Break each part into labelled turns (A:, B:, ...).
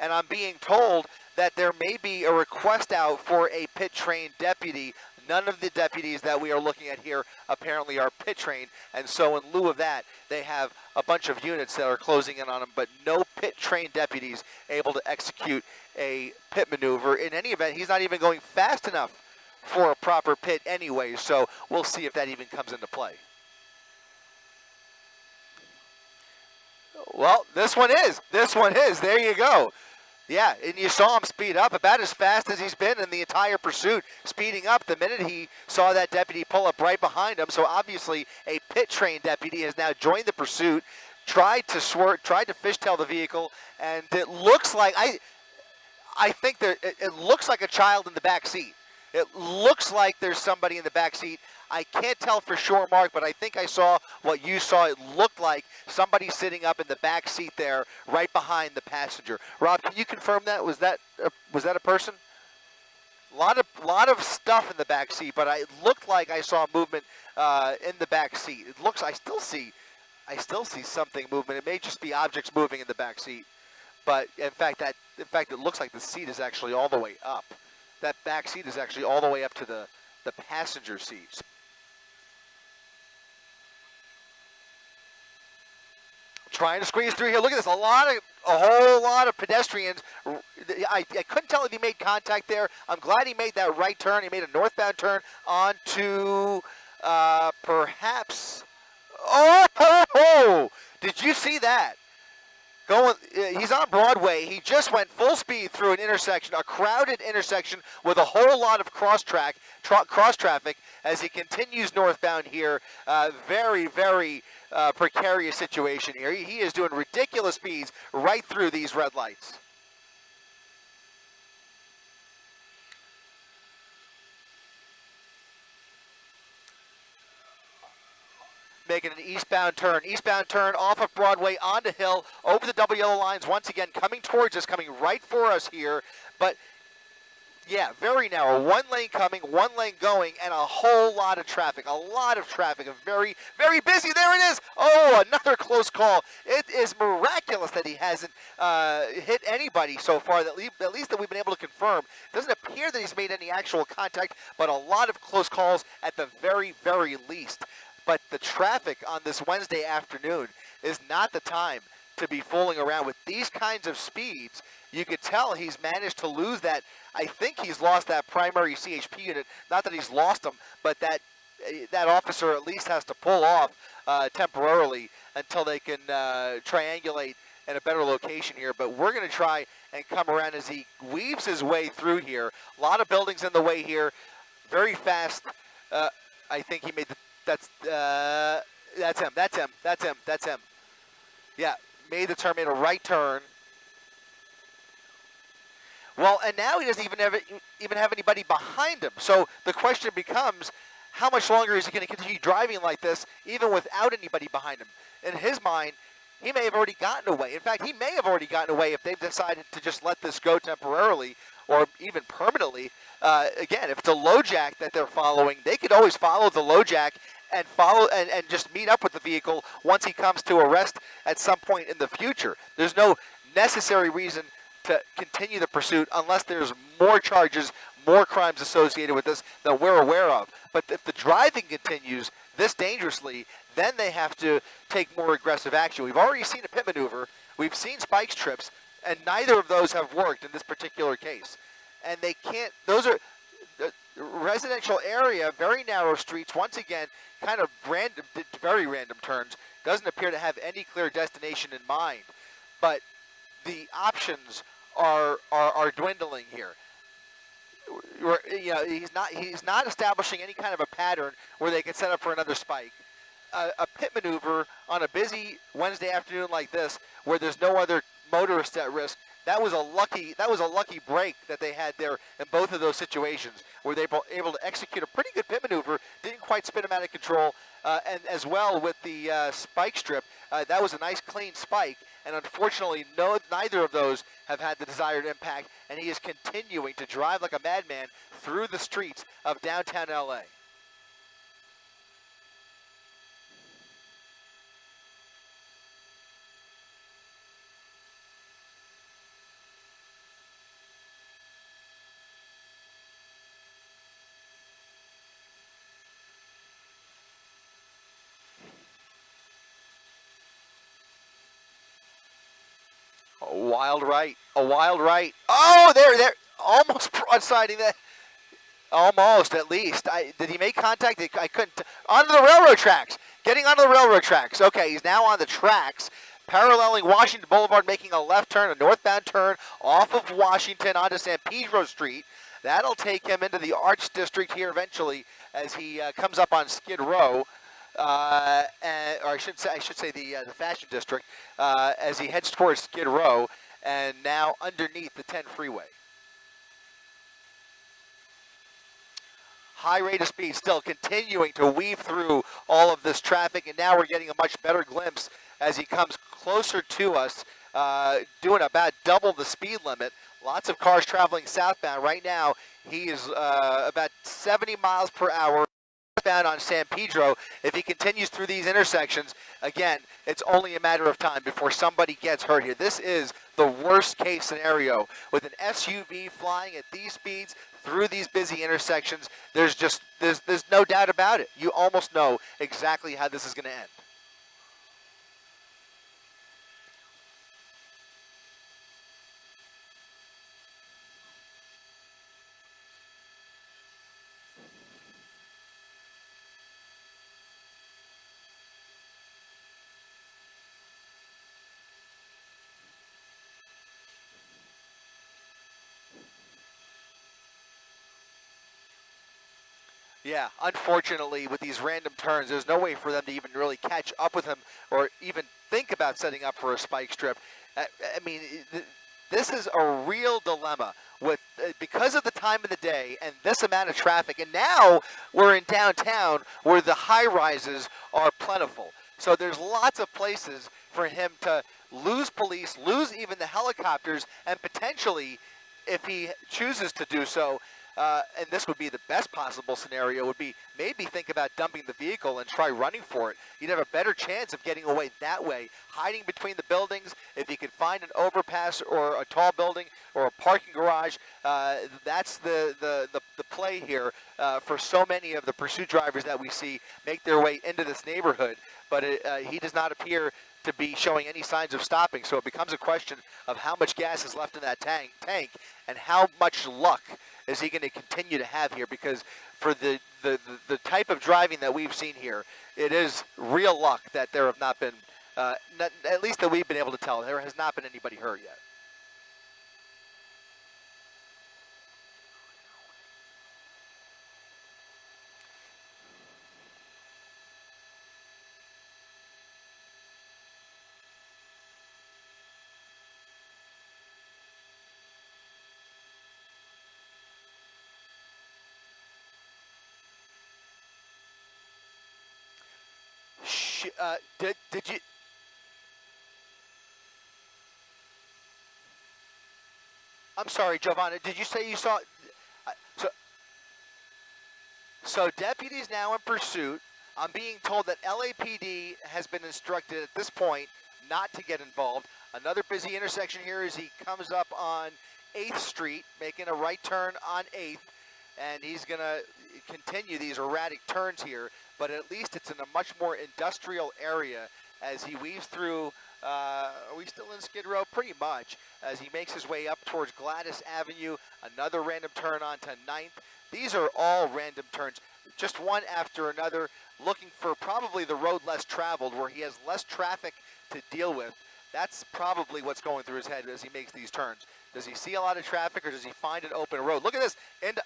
A: and I'm being told that there may be a request out for a pit-trained deputy. None of the deputies that we are looking at here apparently are pit-trained, and so in lieu of that, they have a bunch of units that are closing in on them, but no pit-trained deputies able to execute a pit maneuver. In any event, he's not even going fast enough for a proper pit anyway, so we'll see if that even comes into play. Well, this one is. There you go. Yeah, and you saw him speed up about as fast as he's been in the entire pursuit, speeding up the minute he saw that deputy pull up right behind him. So obviously a pit-trained deputy has now joined the pursuit, tried to fishtail the vehicle, and it looks like, I think that it looks like a child in the back seat. It looks like there's somebody in the back seat. I can't tell for sure, Mark, but I think I saw what you saw. It looked like somebody sitting up in the back seat there, right behind the passenger. Rob, can you confirm that? Was that a person? A lot of stuff in the back seat, but it looked like I saw movement in the back seat. It looks. I still see something movement. It may just be objects moving in the back seat, but in fact, it looks like the seat is actually all the way up. That back seat is actually all the way up to the passenger seats. Trying to squeeze through here. Look at this. A whole lot of pedestrians. I couldn't tell if he made contact there. I'm glad he made that right turn. He made a northbound turn onto perhaps. Oh! Did you see that? He's on Broadway. He just went full speed through an intersection, a crowded intersection with a whole lot of cross traffic as he continues northbound here. Very, very precarious situation here. He is doing ridiculous speeds right through these red lights. Making an eastbound turn off of Broadway onto Hill, over the double yellow lines once again, coming towards us, coming right for us here. But yeah, very narrow, one lane coming, one lane going, and a whole lot of traffic, a very, very busy. There it is. Oh, another close call. It is miraculous that he hasn't hit anybody so far, at least that we've been able to confirm. It doesn't appear that he's made any actual contact, but a lot of close calls at the very, very least. But the traffic on this Wednesday afternoon is not the time to be fooling around with these kinds of speeds. You could tell he's managed to lose that. I think he's lost that primary CHP unit. Not that he's lost them, but that officer at least has to pull off temporarily until they can triangulate in a better location here. But we're going to try and come around as he weaves his way through here. A lot of buildings in the way here. Very fast. I think he made the... That's him. Yeah, made the turn, made a right turn. Well, and now he doesn't even have anybody behind him. So the question becomes, how much longer is he going to continue driving like this, even without anybody behind him? In his mind, he may have already gotten away. In fact, he may have already gotten away if they've decided to just let this go temporarily or even permanently. Again, if it's a low jack that they're following, they could always follow the low jack and and just meet up with the vehicle once he comes to arrest at some point in the future. There's no necessary reason to continue the pursuit unless there's more charges, more crimes associated with this than we're aware of. But if the driving continues this dangerously, then they have to take more aggressive action. We've already seen a pit maneuver. We've seen spike strips, and neither of those have worked in this particular case. And they can't, those are residential area, very narrow streets, once again, kind of random, very random turns. Doesn't appear to have any clear destination in mind. But the options are dwindling here. You know, he's not establishing any kind of a pattern where they can set up for another spike. A pit maneuver on a busy Wednesday afternoon like this, where there's no other motorists at risk, that was a lucky break that they had there in both of those situations, where they were able to execute a pretty good pit maneuver, didn't quite spin him out of control, and as well with the spike strip, that was a nice clean spike, and unfortunately neither of those have had the desired impact, and he is continuing to drive like a madman through the streets of downtown LA. A wild right. A wild right. Oh, there. Almost broadsiding that. Almost, at least. Did he make contact? I couldn't. Onto the railroad tracks. Getting onto the railroad tracks. Okay, he's now on the tracks, paralleling Washington Boulevard, making a left turn, a northbound turn off of Washington onto San Pedro Street. That'll take him into the Arts District here eventually as he comes up on Skid Row. Or I should say the Fashion District as he heads towards Skid Row and now underneath the 10 freeway. High rate of speed still continuing to weave through all of this traffic, and now we're getting a much better glimpse as he comes closer to us, doing about double the speed limit. Lots of cars traveling southbound. Right now, he is about 70 miles per hour southbound on San Pedro. If he continues through these intersections, again, it's only a matter of time before somebody gets hurt here. This is the worst case scenario with an SUV flying at these speeds through these busy intersections. There's no doubt about it. You almost know exactly how this is going to end. Yeah, unfortunately, with these random turns, there's no way for them to even really catch up with him or even think about setting up for a spike strip. I mean, this is a real dilemma with because of the time of the day and this amount of traffic. And now we're in downtown where the high-rises are plentiful. So there's lots of places for him to lose police, lose even the helicopters, and potentially, if he chooses to do so, and this would be the best possible scenario, would be maybe think about dumping the vehicle and try running for it. You'd have a better chance of getting away that way, hiding between the buildings. If you could find an overpass or a tall building or a parking garage, that's the play here for so many of the pursuit drivers that we see make their way into this neighborhood. But he does not appear to be showing any signs of stopping, so it becomes a question of how much gas is left in that tank and how much luck is he going to continue to have here, because for the type of driving that we've seen here, it is real luck that there have not been, at least that we've been able to tell, there has not been anybody hurt yet. Did you? I'm sorry, Giovanna. Did you say you saw? So deputies now in pursuit. I'm being told that LAPD has been instructed at this point not to get involved. Another busy intersection here as he comes up on 8th Street, making a right turn on 8th, and he's going to continue these erratic turns here, but at least it's in a much more industrial area as he weaves through, are we still in Skid Row? Pretty much, as he makes his way up towards Gladys Avenue, another random turn onto 9th. These are all random turns, just one after another, looking for probably the road less traveled, where he has less traffic to deal with. That's probably what's going through his head as he makes these turns. Does he see a lot of traffic, or does he find an open road? Look at this. And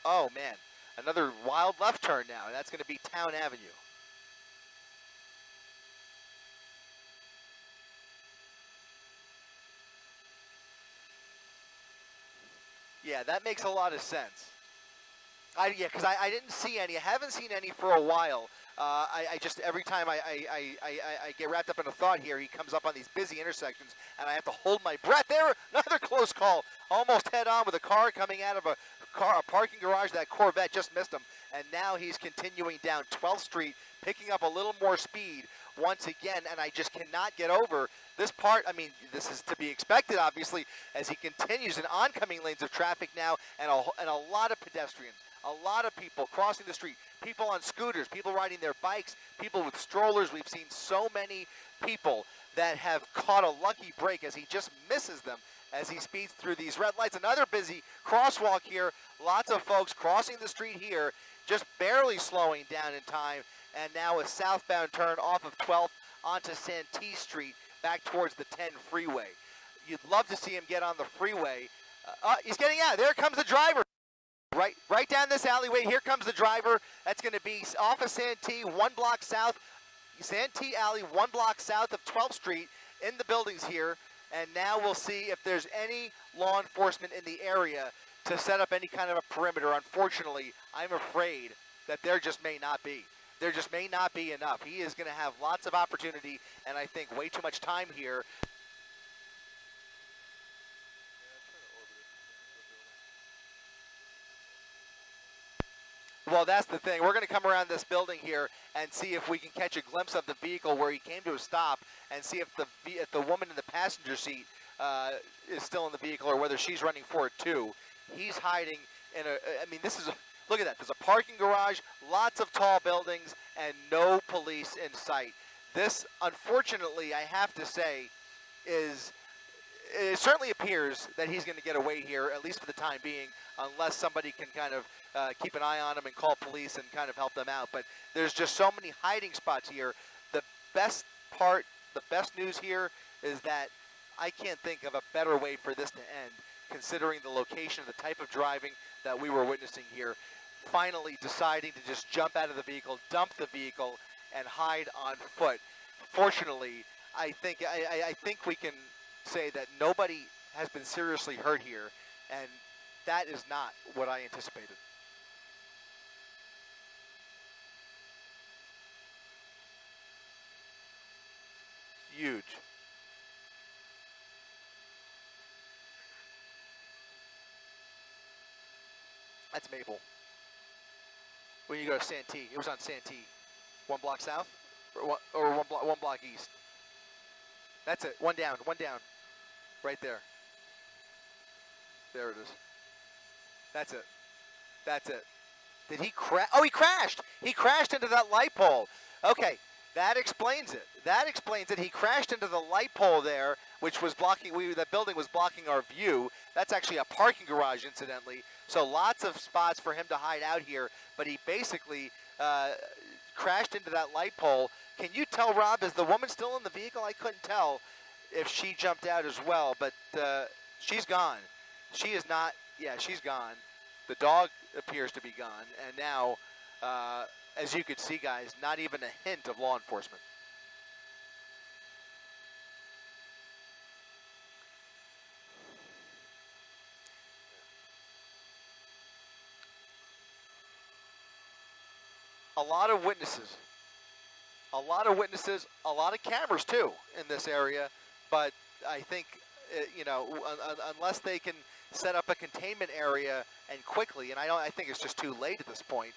A: oh, man. Another wild left turn now, and that's going to be Town Avenue. Yeah, that makes a lot of sense. Yeah, because I didn't see any. I haven't seen any for a while. I just, every time I get wrapped up in a thought here, he comes up on these busy intersections, and I have to hold my breath. There, another close call. Almost head on with a car coming out of a parking garage. That Corvette just missed him. And now he's continuing down 12th Street, picking up a little more speed once again, and I just cannot get over this part. I mean, this is to be expected, obviously, as he continues in oncoming lanes of traffic now, and a lot of pedestrians, a lot of people crossing the street, people on scooters, people riding their bikes, people with strollers. We've seen so many people that have caught a lucky break as he just misses them as he speeds through these red lights. Another busy crosswalk here. Lots of folks crossing the street here, just barely slowing down in time. And now a southbound turn off of 12th onto Santee Street, back towards the 10 freeway. You'd love to see him get on the freeway. He's getting out. There comes the driver. Right down this alleyway. Here comes the driver. That's going to be off of Santee, 1 block south. Santee Alley, 1 block south of 12th Street, in the buildings here. And now we'll see if there's any law enforcement in the area to set up any kind of a perimeter. Unfortunately, I'm afraid that there just may not be. There just may not be enough. He is going to have lots of opportunity, and I think way too much time here. Well, that's the thing. We're going to come around this building here and see if we can catch a glimpse of the vehicle where he came to a stop, and see if the woman in the passenger seat is still in the vehicle, or whether she's running for it too. He's hiding in a, I mean, this is, look at that. There's a parking garage, lots of tall buildings, and no police in sight. This, unfortunately, I have to say, it certainly appears that he's going to get away here, at least for the time being, unless somebody can kind of keep an eye on him and call police and kind of help them out. But there's just so many hiding spots here. The best news here is that I can't think of a better way for this to end, considering the location, the type of driving that we were witnessing here. Finally deciding to just jump out of the vehicle, dump the vehicle, and hide on foot. Fortunately, I think we can say that nobody has been seriously hurt here, and that is not what I anticipated. Huge. That's Maple. When you go to Santee, it was on Santee. 1 block south, or one block east. That's it. One down. Right there. There it is. That's it. That's it. Did he crash? Oh, he crashed. He crashed into that light pole. Okay, that explains it. That explains it. He crashed into the light pole there, which was blocking, that building was blocking our view. That's actually a parking garage, incidentally. So lots of spots for him to hide out here, but he basically crashed into that light pole. Can you tell, Rob, is the woman still in the vehicle? I couldn't tell if she jumped out as well, but she's gone. She is not, yeah, she's gone. The dog appears to be gone, and now, as you could see, guys, not even a hint of law enforcement. A lot of witnesses. A lot of witnesses, a lot of cameras too in this area, but I think, you know, unless they can set up a containment area and quickly, and I think it's just too late at this point,